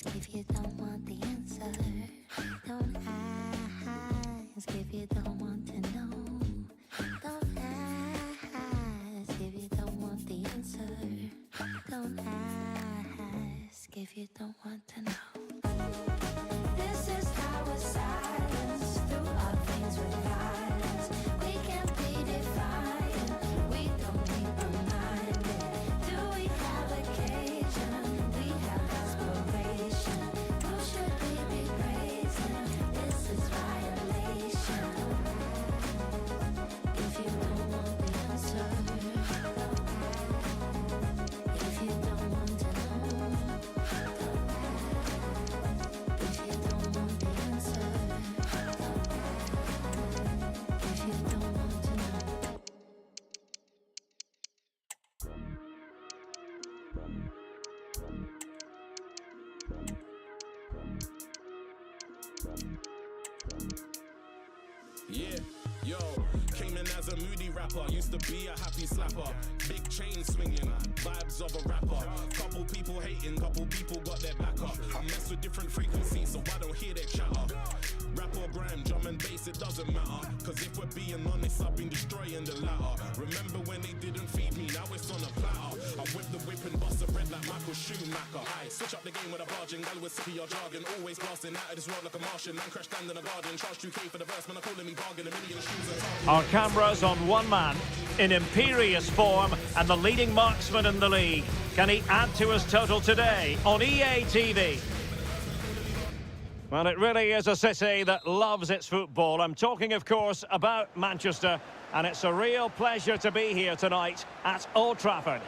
if you don't want the answer. Don't ask if you don't want to know. Don't ask if you don't want the answer. Don't ask if you don't want to know. This is how a silence through our veins with violence. We can't be defiant. We don't need reminded. Do we have occasion? We have aspiration. Who should we be praising? This is violation. If you don't want the answer, if you don't want to know, if you don't want the answer, if you don't want to know. Yeah, yo, came in as a moody rapper, used to be a happy slapper. Big chain swinging, vibes of a rapper. Couple people hating, couple people got their back up. I mess with different frequencies, so I don't hear their chatter. Rap or grime, drum and bass, it doesn't matter. Cause if we're being honest, I've been destroying the latter. Remember when they didn't feed me, now it's on a platter. I whip the whip and bust a bread like Michael Schumacher. I switch up the game with a bargain, gal with sippy or jargon. Always blasting out of this world like a Martian. Man crash land in a garden, charge 2K for the verse, man, I'm calling me bargain. A million shoes and target. Our cameras on one man in imperious form and the leading marksman in the league. Can he add to his total today on EA TV? Well, it really is a city that loves its football. I'm talking, of course, about Manchester, and it's a real pleasure to be here tonight at Old Trafford.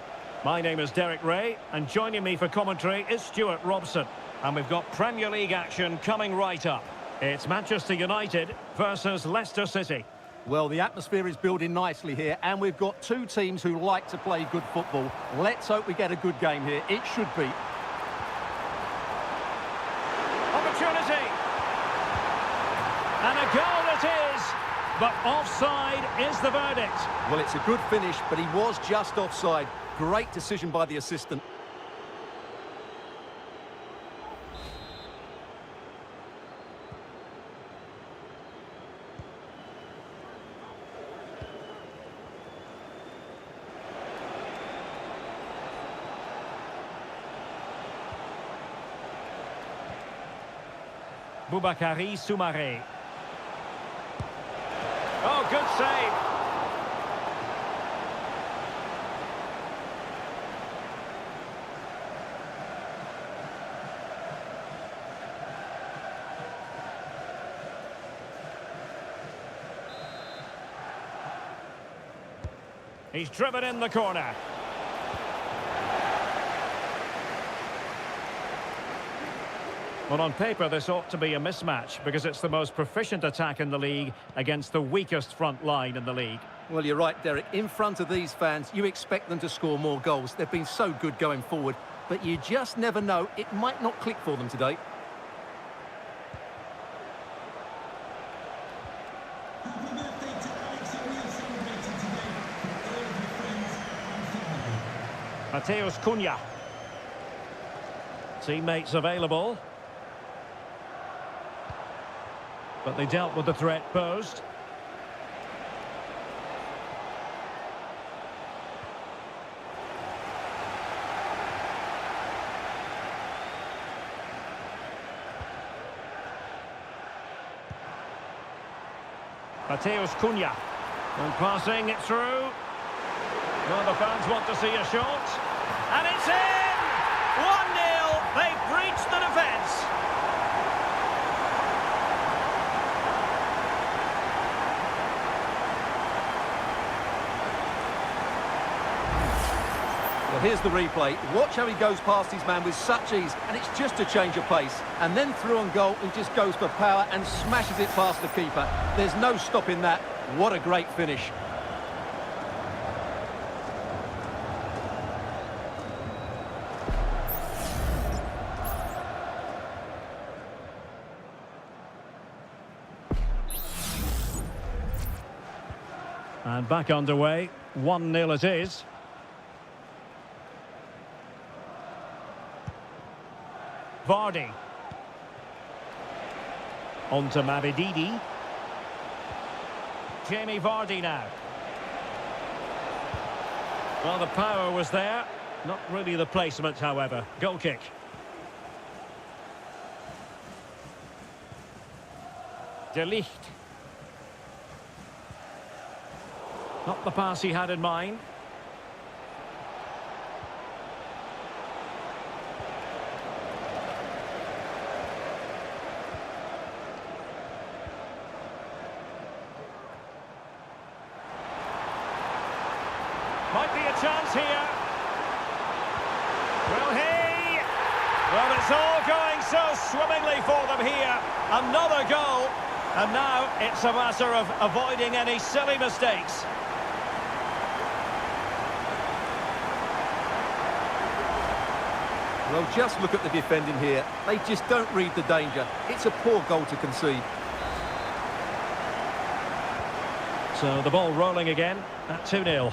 My name is Derek Ray, and joining me for commentary is Stuart Robson. And we've got Premier League action coming right up. It's Manchester United versus Leicester City. Well, the atmosphere is building nicely here, and we've got two teams who like to play good football. Let's hope we get a good game here. It should be. Opportunity. And a goal it is, but offside is the verdict. Well, it's a good finish, but he was just offside. Great decision by the assistant. Boubakary Soumaré. Oh, good save. He's driven in the corner. Well, on paper, this ought to be a mismatch because it's the most proficient attack in the league against the weakest front line in the league. Well, you're right, Derek. In front of these fans, you expect them to score more goals. They've been so good going forward, but you just never know. It might not click for them today. Mateus Cunha. Teammates available. But they dealt with the threat posed. Mateus Cunha. And passing it through. Well, the fans want to see a shot. And it's in! 1-0. They've breached the defence. Well, here's the replay. Watch how he goes past his man with such ease, and it's just a change of pace. And then through on goal, he just goes for power and smashes it past the keeper. There's no stopping that. What a great finish. And back underway. 1-0 it is. Vardy. On to Mavididi. Jamie Vardy now. Well, the power was there. Not really the placement, however. Goal kick. De Ligt. Not the pass he had in mind. Might be a chance here. Well, it's all going so swimmingly for them here. Another goal. And now it's a matter of avoiding any silly mistakes. Well, just look at the defending here. They just don't read the danger. It's a poor goal to concede. So the ball rolling again at 2-0.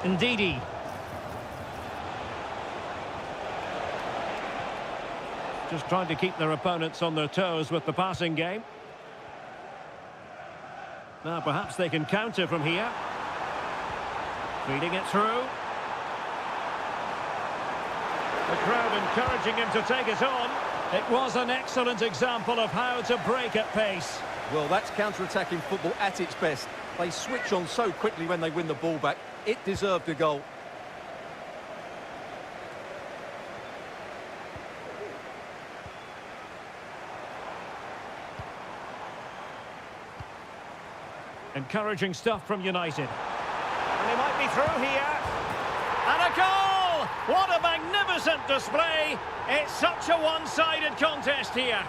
Ndidi. Just trying to keep their opponents on their toes with the passing game. Now perhaps they can counter from here. Feeding it through. The crowd encouraging him to take it on. It was an excellent example of how to break at pace. Well, that's counter-attacking football at its best. They switch on so quickly when they win the ball back. It deserved a goal. Encouraging stuff from United. And he might be through here. And a goal! What a magnificent display! It's such a one-sided contest here.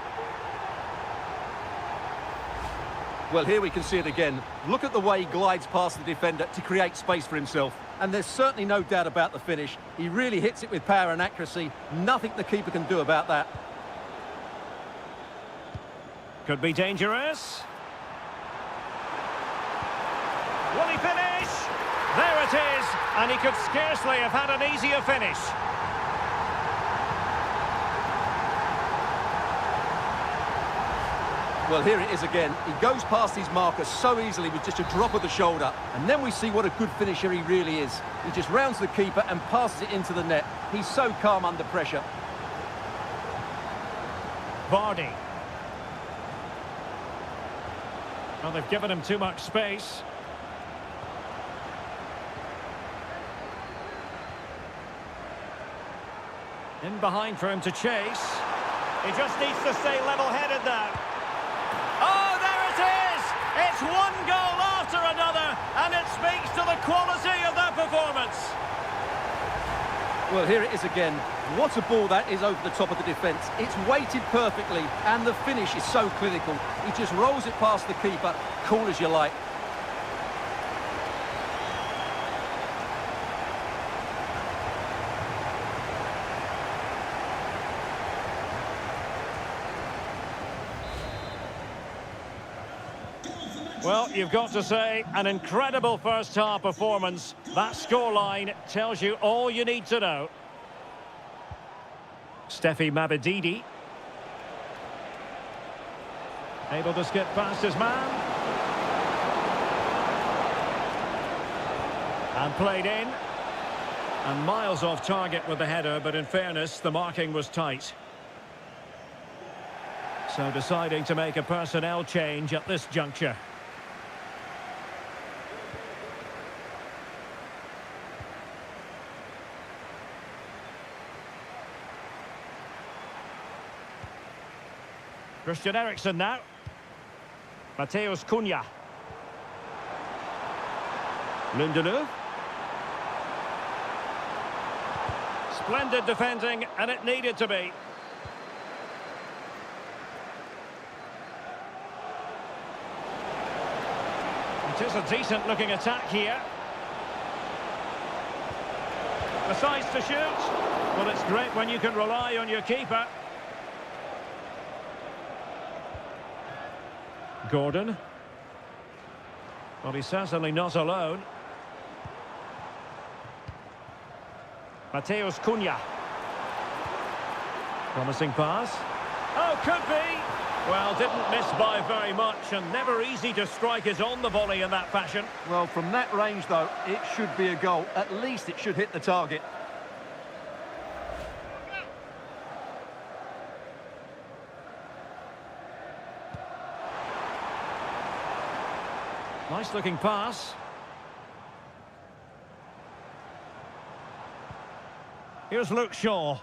Well, here we can see it again. Look at the way he glides past the defender to create space for himself. And there's certainly no doubt about the finish. He really hits it with power and accuracy. Nothing the keeper can do about that. Could be dangerous. Will he finish? There it is. And he could scarcely have had an easier finish. Well, here it is again. He goes past his marker so easily with just a drop of the shoulder. And then we see what a good finisher he really is. He just rounds the keeper and passes it into the net. He's so calm under pressure. Vardy. Well, they've given him too much space. In behind for him to chase. He just needs to stay level-headed now. Oh, there it is! It's one goal after another, and it speaks to the quality of that performance. Well, here it is again. What a ball that is over the top of the defence. It's weighted perfectly, and the finish is so clinical. He just rolls it past the keeper, cool as you like. Well, you've got to say, an incredible first-half performance. That scoreline tells you all you need to know. Steffi Mavididi. Able to skip past his man. And played in. And miles off target with the header, but in fairness, the marking was tight. So deciding to make a personnel change at this juncture. Christian Eriksen now. Mateus Cunha. Lindelöf. Splendid defending, and it needed to be. It is a decent-looking attack here. Decides to shoot. Well, it's great when you can rely on your keeper. Gordon. Well, he's certainly not alone. Mateus Cunha. Promising pass. Oh, could be. Well, didn't miss by very much, and never easy to strike it on the volley in that fashion. Well, from that range, though, it should be a goal. At least it should hit the target. Nice-looking pass. Here's Luke Shaw.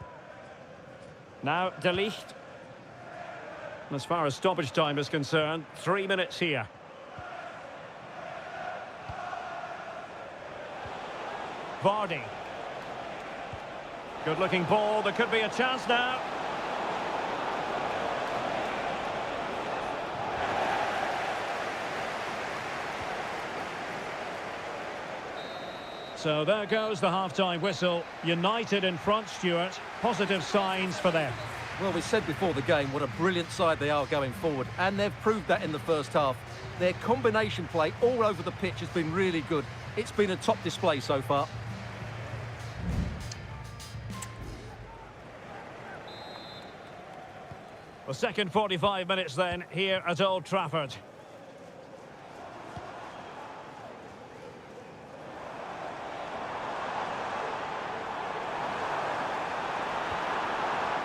Now, De Ligt. As far as stoppage time is concerned, 3 minutes here. Vardy. Good-looking ball. There could be a chance now. So there goes the half-time whistle. United in front, Stuart. Positive signs for them. Well, we said before the game what a brilliant side they are going forward, and they've proved that in the first half. Their combination play all over the pitch has been really good. It's been a top display so far. The second 45 minutes then here at Old Trafford.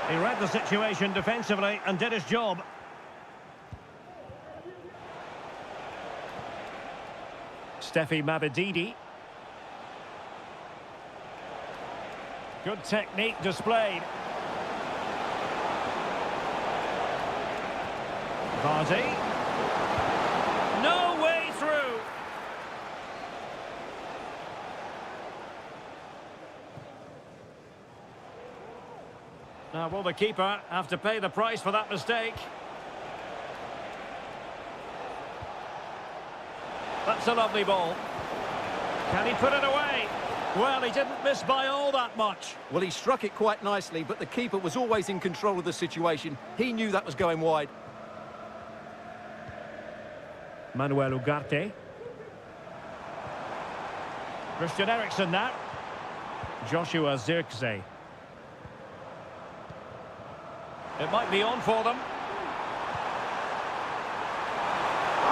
He read the situation defensively and did his job. Steffi Mabedidi. Good technique displayed. Vardy. No way through. Now, will the keeper have to pay the price for that mistake? That's a lovely ball. Can he put it away? Well, he didn't miss by all that much. Well, he struck it quite nicely, but the keeper was always in control of the situation. He knew that was going wide. Manuel Ugarte. Christian Eriksen now. Joshua Zirkzee. It might be on for them.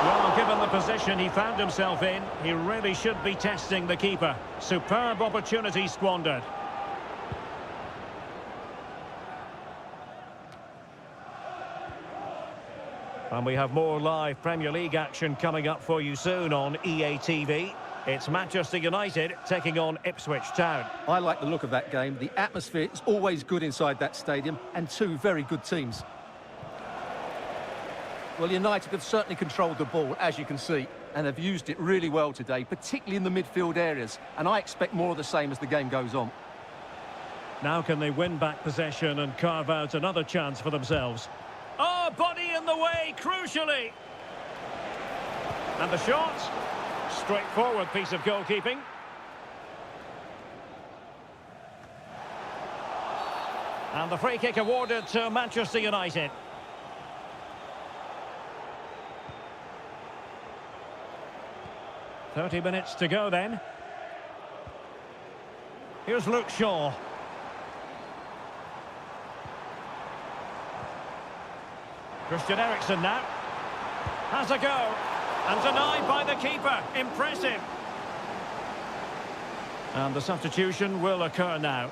Well, given the position he found himself in, he really should be testing the keeper. Superb opportunity squandered. And we have more live Premier League action coming up for you soon on EA TV. It's Manchester United taking on Ipswich Town. I like the look of that game. The atmosphere is always good inside that stadium, and two very good teams. Well, United have certainly controlled the ball, as you can see, and have used it really well today, particularly in the midfield areas, and I expect more of the same as the game goes on. Now can they win back possession and carve out another chance for themselves? Oh, body in the way, crucially! And the shot? Straightforward piece of goalkeeping. And the free kick awarded to Manchester United. "30 minutes to go then. Here's Luke Shaw. Christian Eriksen now. Has a go. And denied by the keeper. Impressive. And the substitution will occur now.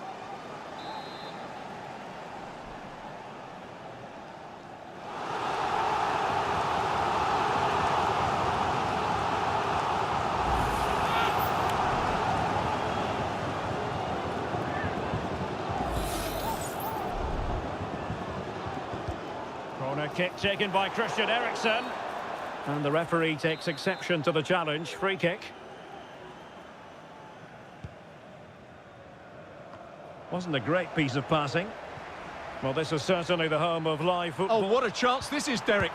Corner kick taken by Christian Eriksen. And the referee takes exception to the challenge. Free kick. Wasn't a great piece of passing. Well, this is certainly the home of live football. Oh, what a chance this is, Derek.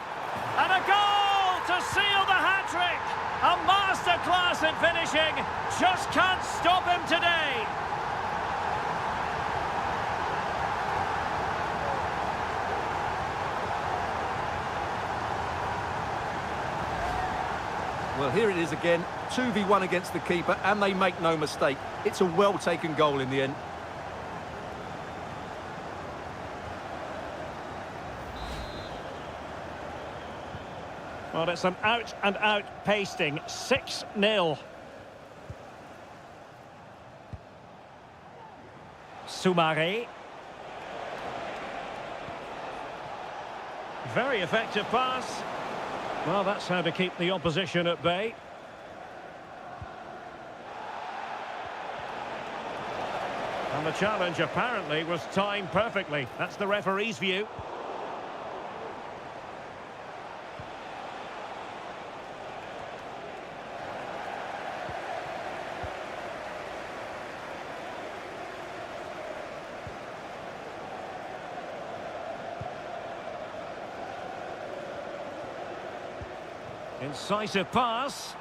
And a goal to seal the hat-trick. A masterclass in finishing. Just can't stop him today. Well, here it is again, 2v1 against the keeper, and they make no mistake. It's a well-taken goal in the end. Well, it's an out-and-out pasting. 6-0. Soumare. Very effective pass. Well, that's how to keep the opposition at bay. And the challenge apparently was timed perfectly. That's the referee's view. Incisive pass.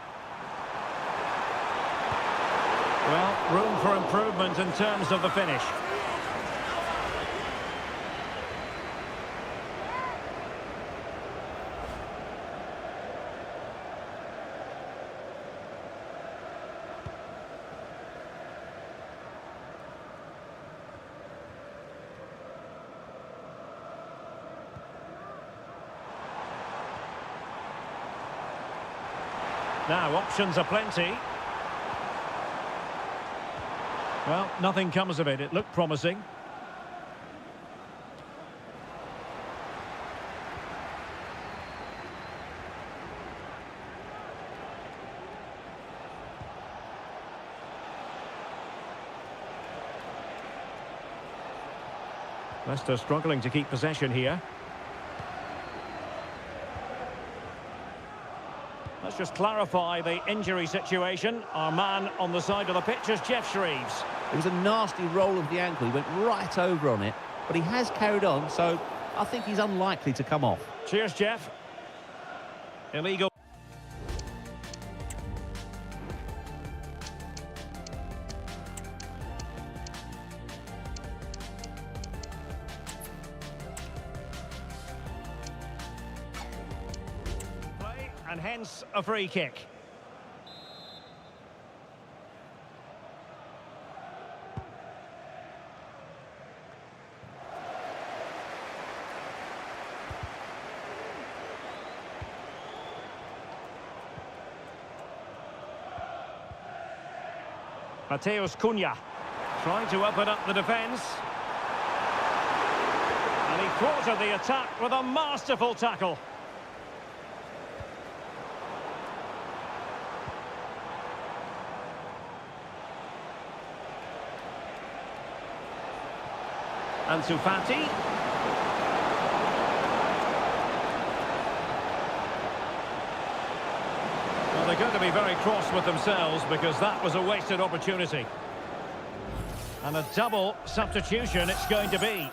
Well, room for improvement in terms of the finish. Now, options are plenty. Well, nothing comes of it. It looked promising. Leicester struggling to keep possession here. Let's just clarify the injury situation. Our man on the side of the pitch is Jeff Shreves. It was a nasty roll of the ankle. He went right over on it, but he has carried on, so I think he's unlikely to come off. Cheers, Jeff. Illegal. Play, and hence a free kick. Mateus Cunha trying to open up the defence. And he thwarted the attack with a masterful tackle. Ansu Fati. Well, they're going to be very cross with themselves because that was a wasted opportunity. And a double substitution it's going to be.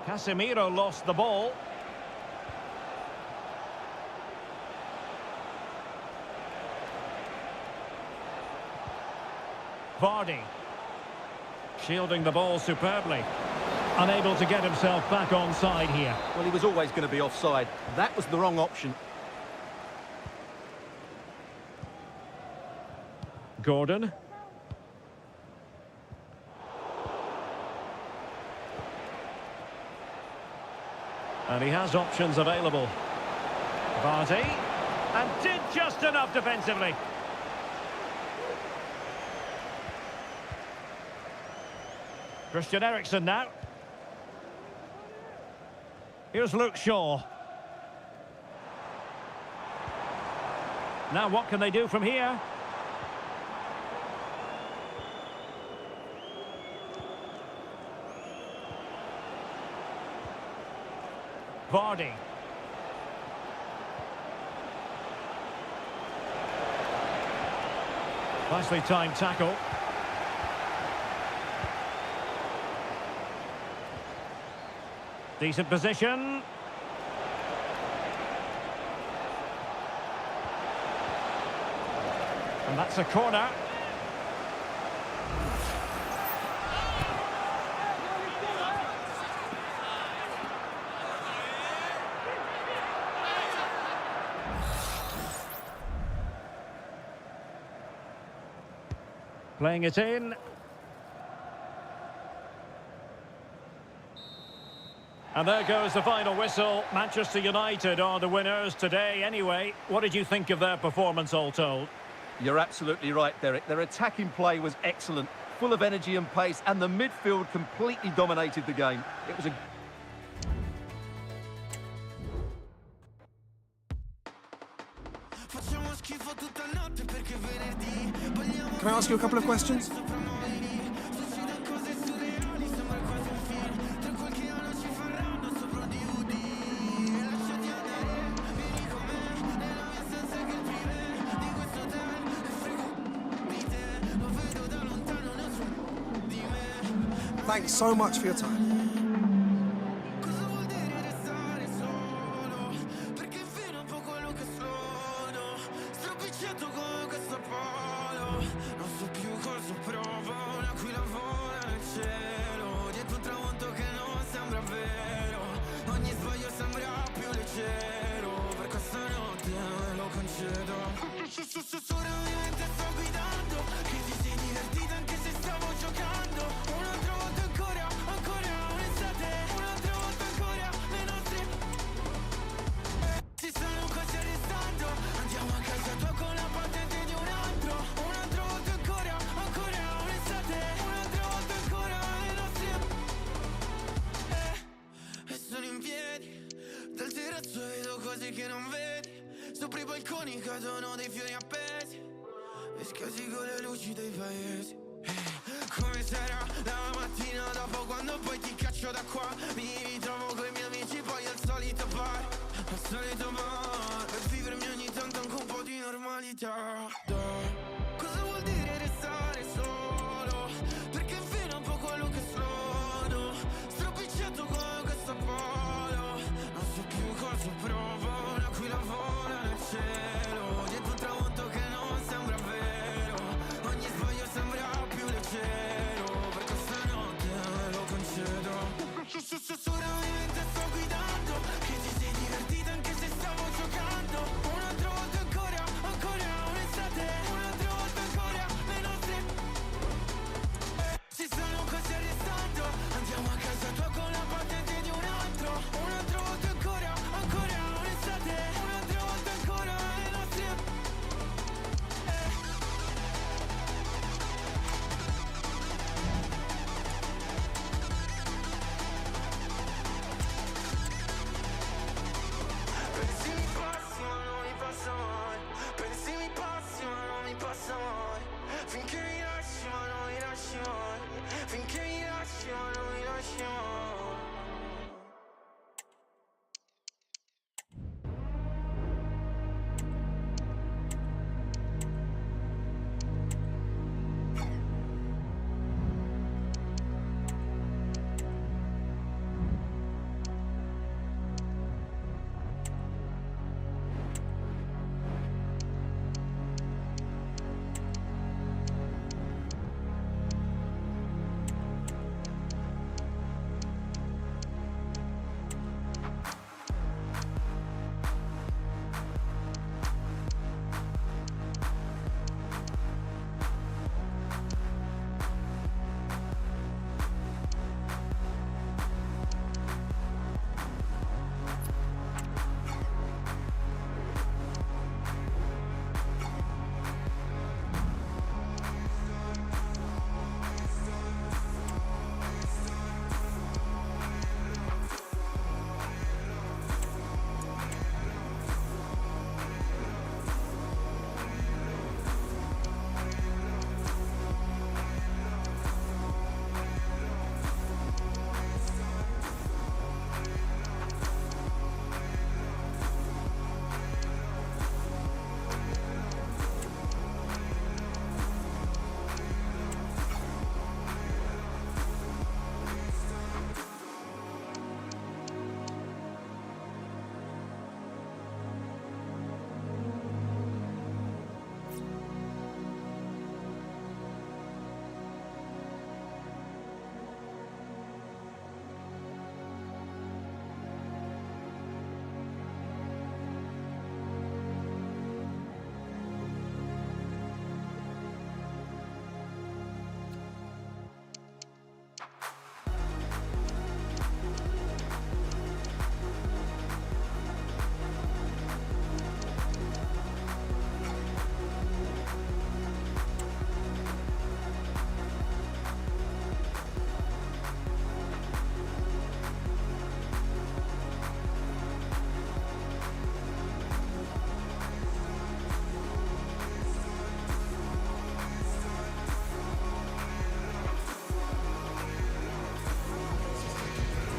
Casemiro lost the ball. Vardy shielding the ball superbly. Unable to get himself back on side here. Well, he was always going to be offside. That was the wrong option. Gordon. And he has options available. Vardy. And did just enough defensively. Christian Eriksen now. Here's Luke Shaw. Now what can they do from here? Vardy. Nicely timed tackle. Decent position. And that's a corner. Playing it in. And there goes the final whistle. Manchester United are the winners today anyway. What did you think of their performance all told? You're absolutely right, Derek. Their attacking play was excellent, full of energy and pace, and the midfield completely dominated the game. It was a... Can I ask you a couple of questions? Thanks so much for your time. Che non vedi, sopra i balconi cadono dei fiori appesi, e scasi con le luci dei paesi. Come sarà la mattina dopo quando poi ti caccio da qua? Mi ritrovo coi miei amici poi al solito bar, per vivermi ogni tanto anche un po' di normalità. Cosa vuol dire restare solo? Perché fino a poco quello che sono, stropicciato come questo polo, non so più cosa provo. Cielo, dietro un tramonto che non sembra vero, ogni sbaglio sembra più leggero, perché stanotte me lo concedo. Sicuramente sto guidando, che ti sei divertita anche se stavo giocando, un'altra volta ancora, un'estate,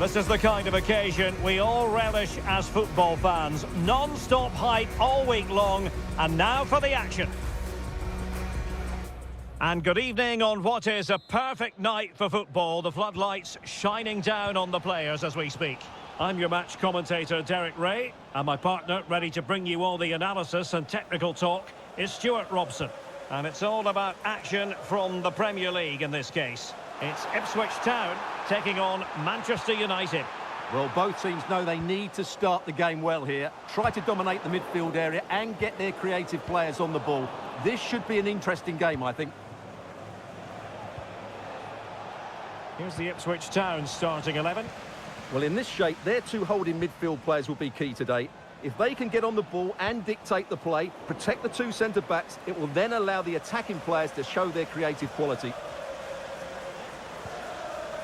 This is the kind of occasion we all relish as football fans. Non-stop hype all week long, and now for the action. And good evening on what is a perfect night for football. The floodlights shining down on the players as we speak. I'm your match commentator, Derek Ray, and my partner, ready to bring you all the analysis and technical talk, is Stuart Robson. And it's all about action from the Premier League in this case. It's Ipswich Town taking on Manchester United. Well, both teams know they need to start the game well here. Try to dominate the midfield area and get their creative players on the ball. This should be an interesting game, I think. Here's the Ipswich Town starting 11. Well, in this shape, their two holding midfield players will be key today. If they can get on the ball and dictate the play, protect the two centre-backs, it will then allow the attacking players to show their creative quality.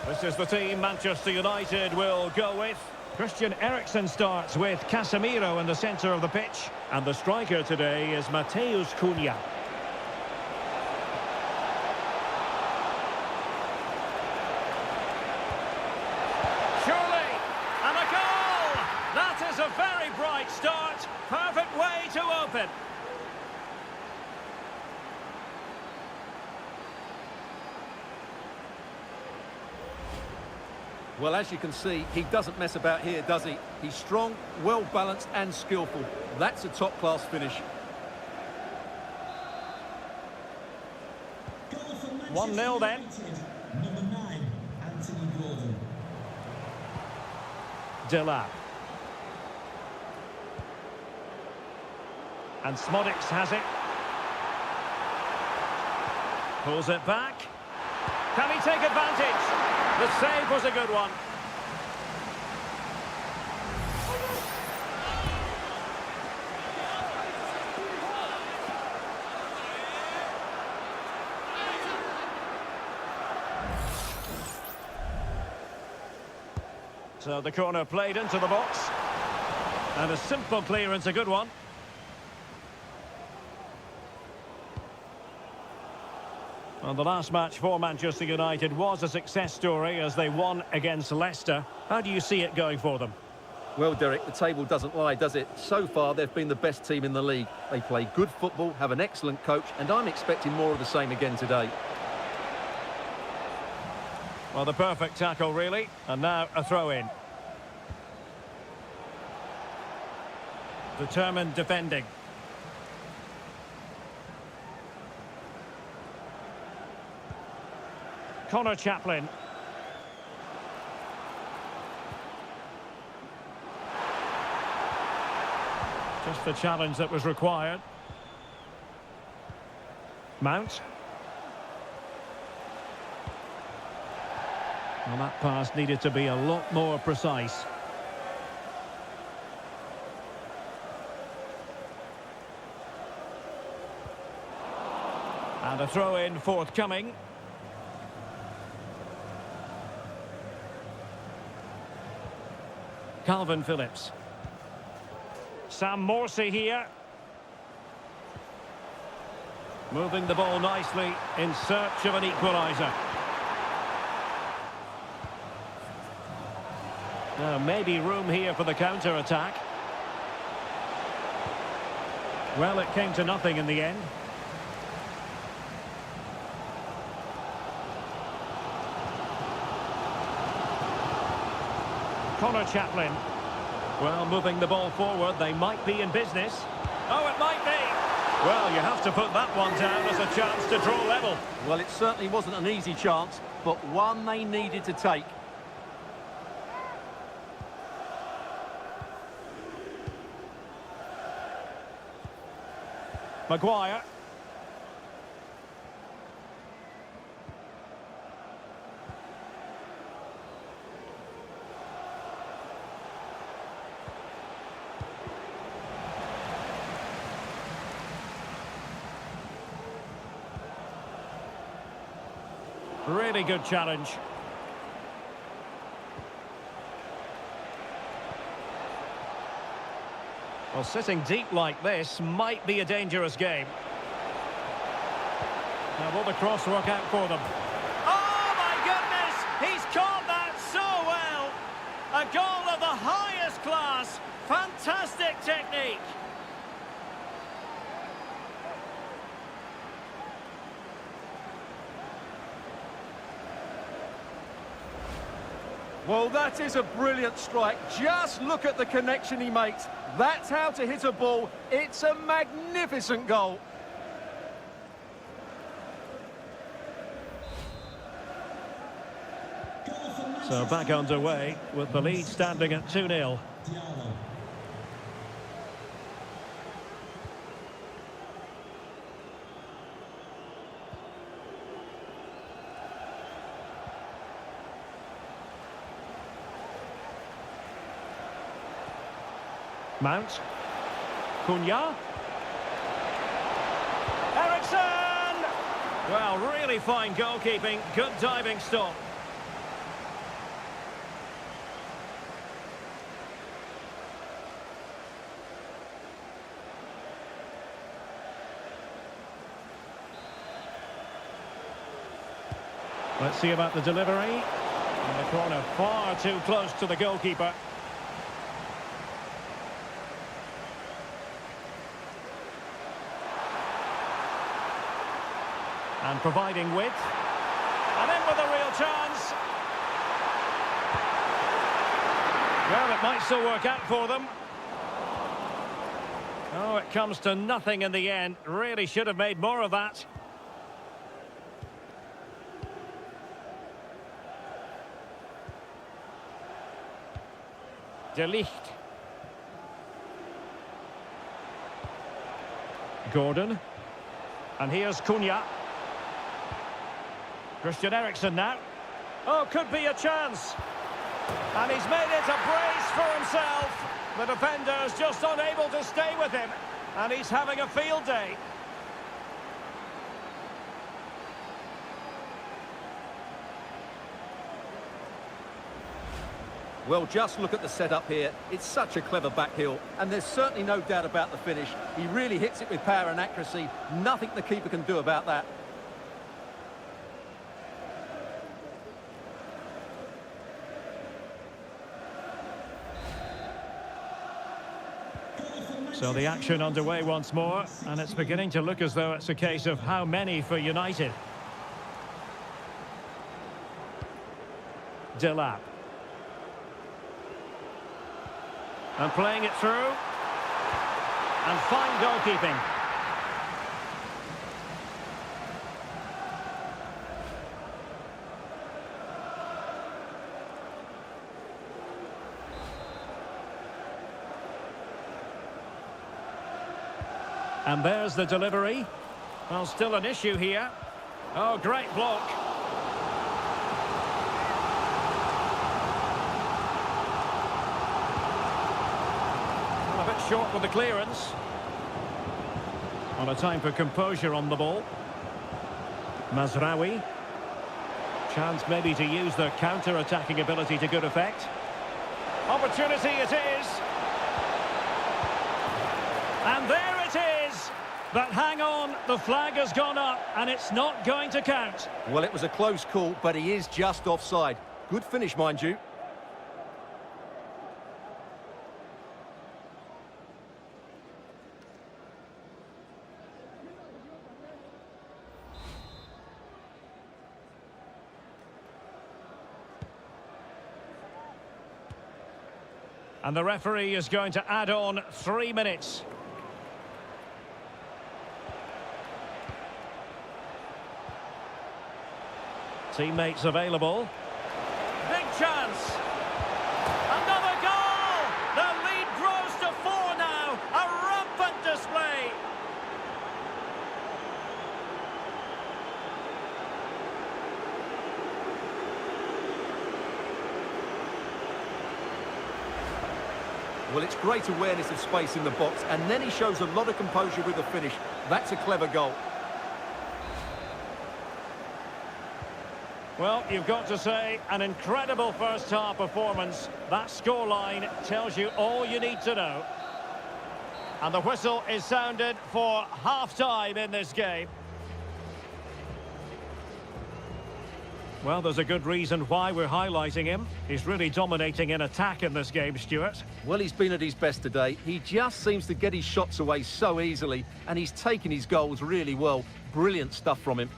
This is the team Manchester United will go with. Christian Eriksen starts with Casemiro in the centre of the pitch. And the striker today is Matheus Cunha. Surely, and a goal! That is a very bright start. Perfect way to open. Well, as you can see, he doesn't mess about here, does he? He's strong, well-balanced and skillful. That's a top-class finish. 1-0 then. Number 9, Anthony Gordon. Delap. And Smodics has it. Pulls it back. Can he take advantage? The save was a good one. So the corner played into the box. And a simple clearance, a good one. Well, the last match for Manchester United was a success story as they won against Leicester. How do you see it going for them? Well, Derek, the table doesn't lie, does it? So far, they've been the best team in the league. They play good football, have an excellent coach, and I'm expecting more of the same again today. Well, the perfect tackle, really. And now a throw-in. Determined defending. Connor Chaplin. Just the challenge that was required. Mount. Well, that pass needed to be a lot more precise. And a throw-in forthcoming. Calvin Phillips. Sam Morsey here. Moving the ball nicely in search of an equaliser. Now maybe room here for the counter-attack. Well, it came to nothing in the end. Connor Chaplin. Well, moving the ball forward, they might be in business. Oh, it might be. Well, you have to put that one down as a chance to draw level. Well, it certainly wasn't an easy chance, but one they needed to take. Maguire. Really good challenge. Well, sitting deep like this might be a dangerous game. Now, will the cross work out for them? Oh, my goodness! He's caught that so well! Tremendous class. Fantastic technique. Well, that is a brilliant strike. Just look at the connection he makes. That's how to hit a ball. It's a magnificent goal. So back underway with the lead standing at 2-0. Diallo. Mount. Cunha. Ericsson! Well, really fine goalkeeping. Good diving stop. Let's see about the delivery. In the corner, far too close to the goalkeeper. And providing width. And in with a real chance. Well, it might still work out for them. Oh, it comes to nothing in the end. Really should have made more of that. De Ligt. Gordon. And here's Cunha. Christian Eriksen now. Oh, could be a chance. And he's made it a brace for himself. The defender's just unable to stay with him. And he's having a field day. Well, just look at the setup here. It's such a clever back heel, and there's certainly no doubt about the finish. He really hits it with power and accuracy. Nothing the keeper can do about that. So the action underway once more, and it's beginning to look as though it's a case of how many for United. Delap. And playing it through. And fine goalkeeping. And there's the delivery. Well, still an issue here. Oh, great block. Well, a bit short with the clearance. On a time for composure on the ball. Mazraoui. Chance maybe to use their counter-attacking ability to good effect. Opportunity it is. And there it is. But hang on, the flag has gone up and it's not going to count. Well, it was a close call, but he is just offside. Good finish, mind you. And the referee is going to add on 3 minutes. Teammates available. Big chance. Another goal! The lead grows to 4 now. A rampant display. Well, it's great awareness of space in the box, and then he shows a lot of composure with the finish. That's a clever goal. Well, you've got to say, an incredible first-half performance. That scoreline tells you all you need to know. And the whistle is sounded for half-time in this game. Well, there's a good reason why we're highlighting him. He's really dominating in attack in this game, Stuart. Well, he's been at his best today. He just seems to get his shots away so easily, and he's taken his goals really well. Brilliant stuff from him.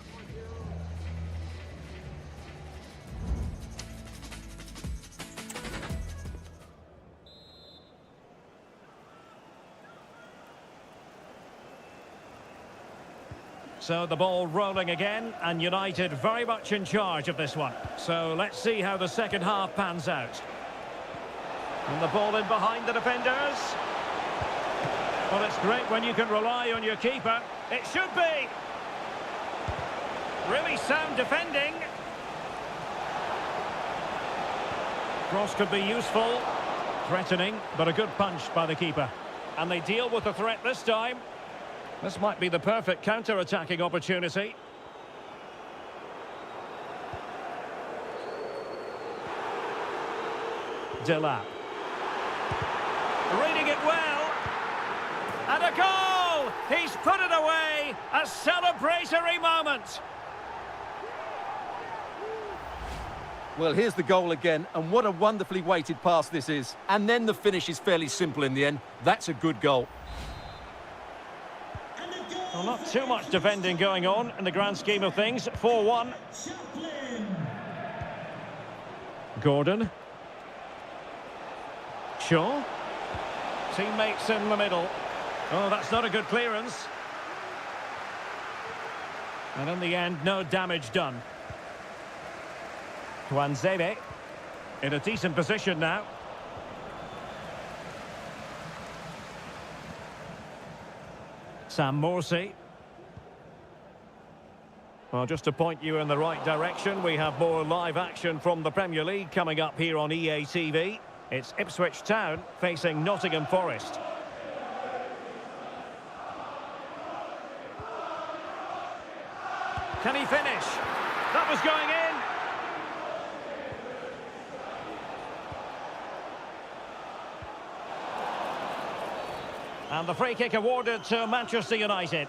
So the ball rolling again, and United very much in charge of this one. So let's see how the second half pans out. And the ball in behind the defenders. Well, it's great when you can rely on your keeper. It should be. Really sound defending. Cross could be useful. Threatening, but a good punch by the keeper. And they deal with the threat this time. This might be the perfect counter-attacking opportunity. Delap. Reading it well. And a goal! He's put it away! A celebratory moment! Well, here's the goal again, and what a wonderfully weighted pass this is. And then the finish is fairly simple in the end. That's a good goal. Well, not too much defending going on in the grand scheme of things. 4-1. Gordon. Shaw. Teammates in the middle. Oh, that's not a good clearance. And in the end, no damage done. Tuanzebe in a decent position now. Sam Morsey. Well, just to point you in the right direction, we have more live action from the Premier League coming up here on EA TV. It's Ipswich Town facing Nottingham Forest. Can he finish? That was going in. And the free kick awarded to Manchester United.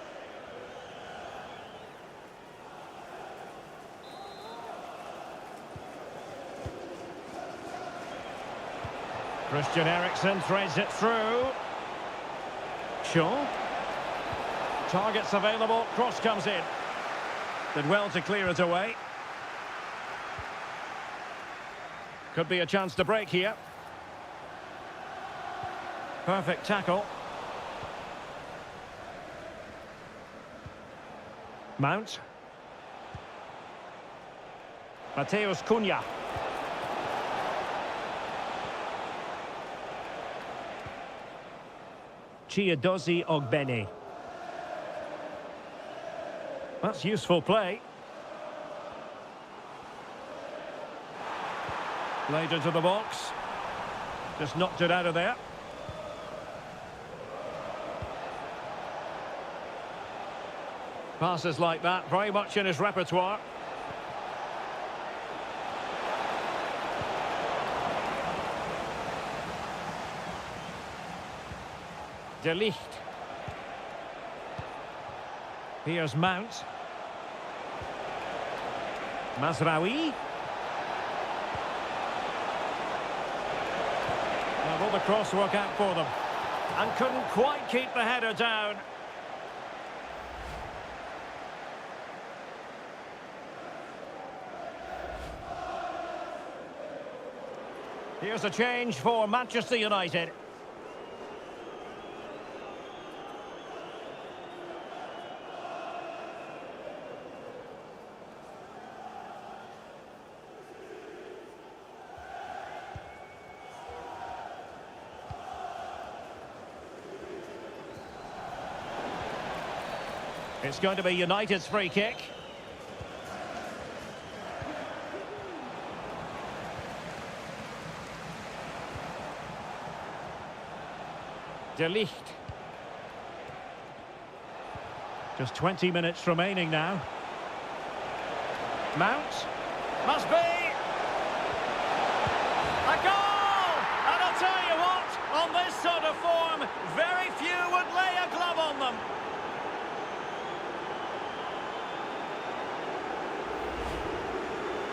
Christian Eriksen threads it through. Shaw. Targets available, cross comes in. Did well to clear it away. Could be a chance to break here. Perfect tackle. Mount. Mateus Cunha. Chiedozie Ogbene. That's useful play. Played into the box. Just knocked it out of there. Passes like that, very much in his repertoire. De Ligt. Here's Mount. Mazraoui. Will the cross work out for them? And couldn't quite keep the header down. Here's a change for Manchester United. It's going to be United's free kick. De Ligt. Just 20 minutes remaining now. Mount. Must be. A goal! And I'll tell you what, on this sort of form, very few would lay a glove on them.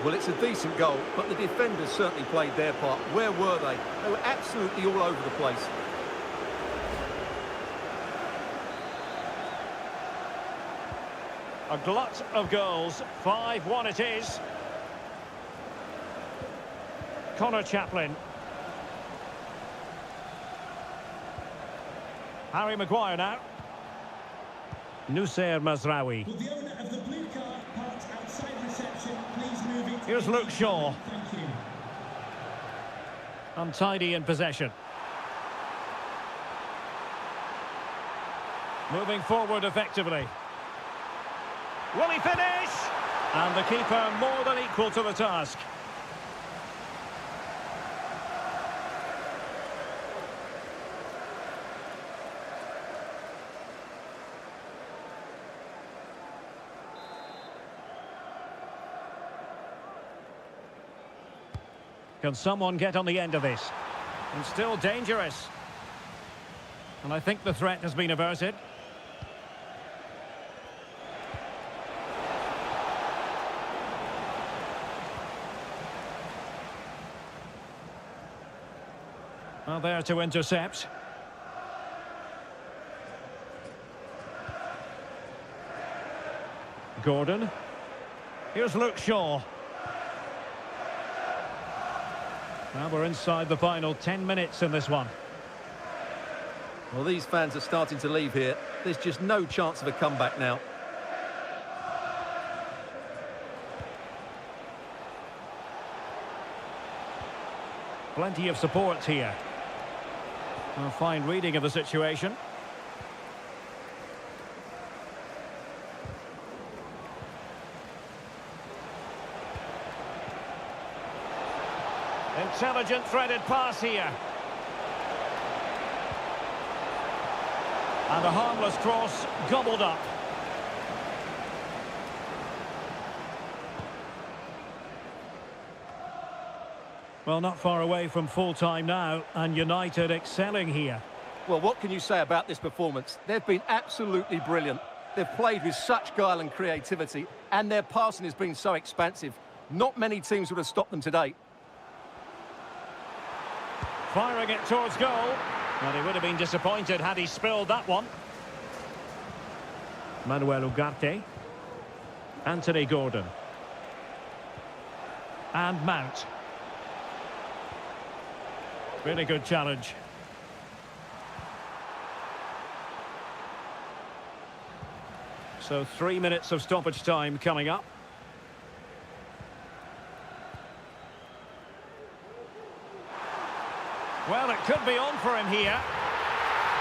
Well, it's a decent goal, but the defenders certainly played their part. Where were they? They were absolutely all over the place. A glut of goals. 5-1 it is. Connor Chaplin. Harry Maguire now. Nusayr Mazraoui. Will the owner of the blue car parked outside reception please move it? Here's Luke Shaw. Thank you. Untidy in possession. Moving forward effectively. Will he finish? And the keeper more than equal to the task. Can someone get on the end of this? And still dangerous. And I think the threat has been averted. Well, there to intercept. Gordon. Here's Luke Shaw. Well, we're inside the final 10 minutes in this one. Well, these fans are starting to leave here. There's just no chance of a comeback now. Plenty of support here. A fine reading of the situation. Intelligent threaded pass here. And a harmless cross gobbled up. Well, not far away from full-time now, and United excelling here. Well, what can you say about this performance? They've been absolutely brilliant. They've played with such guile and creativity, and their passing has been so expansive. Not many teams would have stopped them today. Firing it towards goal. Well, he would have been disappointed had he spilled that one. Manuel Ugarte. Anthony Gordon. And Mount. Really good challenge. So 3 minutes of stoppage time coming up. Well, it could be on for him here.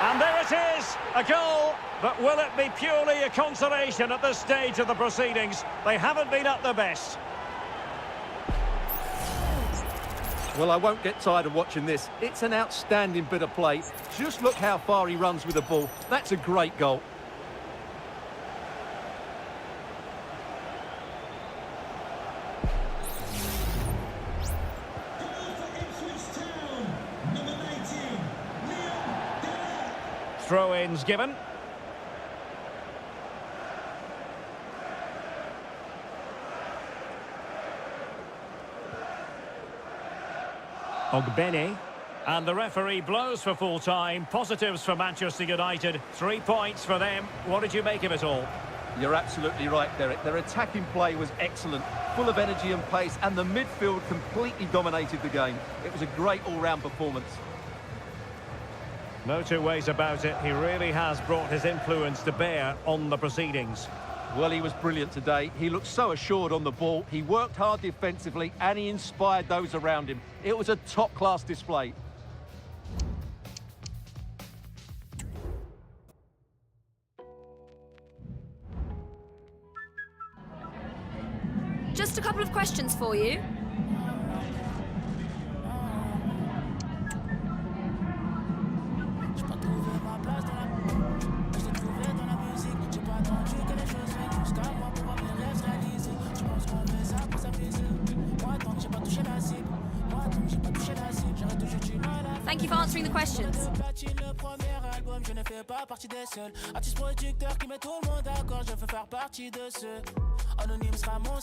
And there it is, a goal. But will it be purely a consolation at this stage of the proceedings? They haven't been at their best. Well, I won't get tired of watching this. It's an outstanding bit of play. Just look how far he runs with the ball. That's a great goal. Throw-ins given. Ogbene. And the referee blows for full time. Positives for Manchester United. 3 points for them. What did you make of it all? You're absolutely right, Derek. Their attacking play was excellent, full of energy and pace, and the midfield completely dominated the game. It was a great all-round performance. No two ways about it. He really has brought his influence to bear on the proceedings. Well, he was brilliant today. He looked so assured on the ball. He worked hard defensively, and he inspired those around him. It was a top-class display. Just a couple of questions for you. Thank you for answering the questions. Je ne fais pas partie des seuls artistes producteurs qui mettent tout le monde d'accord. Je veux faire partie de ceux anonymes sera mon